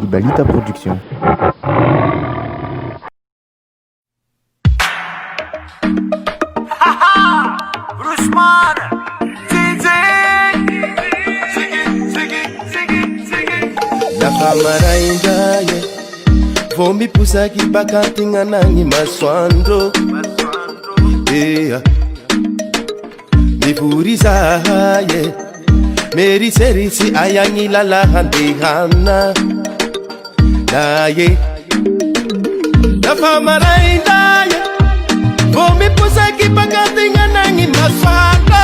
Ibalita Production. Lafa maraindaye vombi pusaki bakatinga nangi maswando yeah. Nifurizaye meri serisi ayangi lalahandihana naye Lafa maraindaye vombi pusaki bakatinga nangi maswando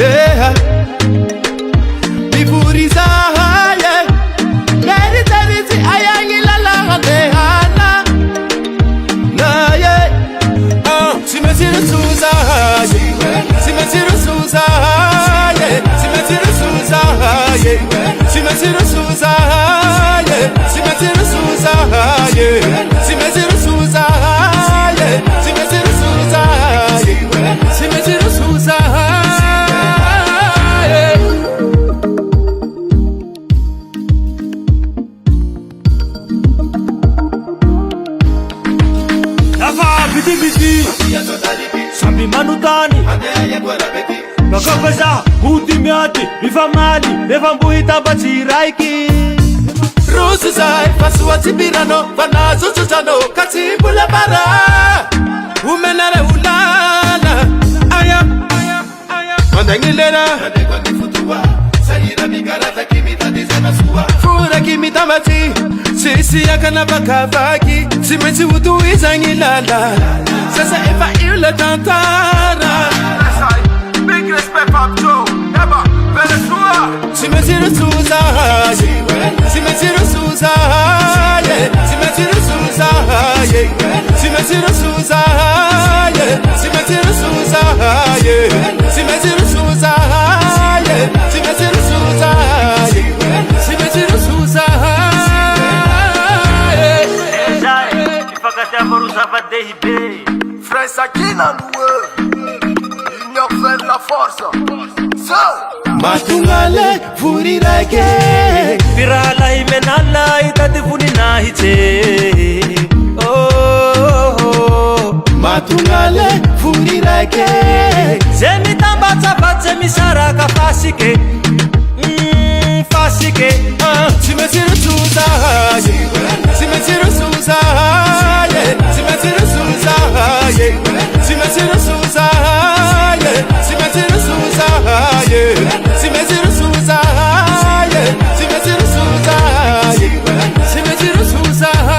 yeah. Nifurizaye meri serisi ayangi lalahandihana naye Simetiru Suzaye Simetiru Suzaye Simetiru Suzaye Simetiru Suzaye Simetiru Suzaye Simetiru Suzaye Simetiru Suzaye Simetiru Suzaye Biti biti Sambi manutani Bakakaza Utimiati Mifamali Nefambuita Bachiraiki Rusu zai Fasuati birano Vanazo chutano Katibula bara Umenare ulala Ayam Mandangilera Sayira migarata kimita dizema suwa Fura kimita mati Sisi yakana bakavaki Simeti utu izangilala Sasa eva ile tantara Big respect Pop Joe Eba, Venezuela Simetiru Suzaye Simetiru Suzaye Simetiru Suzaye Simetiru Suzaye Simetiru Suzaye Simetiru Suzaye Simetiru Suzaye Simetiru Suzaye Frère Sakina nous Union fait la force Matungale furirake Pirala imenala itati funina hite Oh Matungale furirake Zemi tambata batse misaraka fasike Fasike Simetiru Suzaye Simetiru Suzaye Simetiru Suzaye Simetiru Suzaye Simetiru Suzaye Simetiru Suzaye Simetiru Suzaye Simetiru Suzaye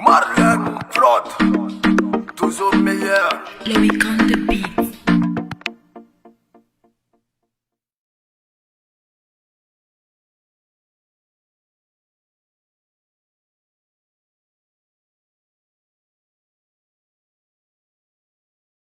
Marlène Frott, toujours meilleur. Le week-end de beat.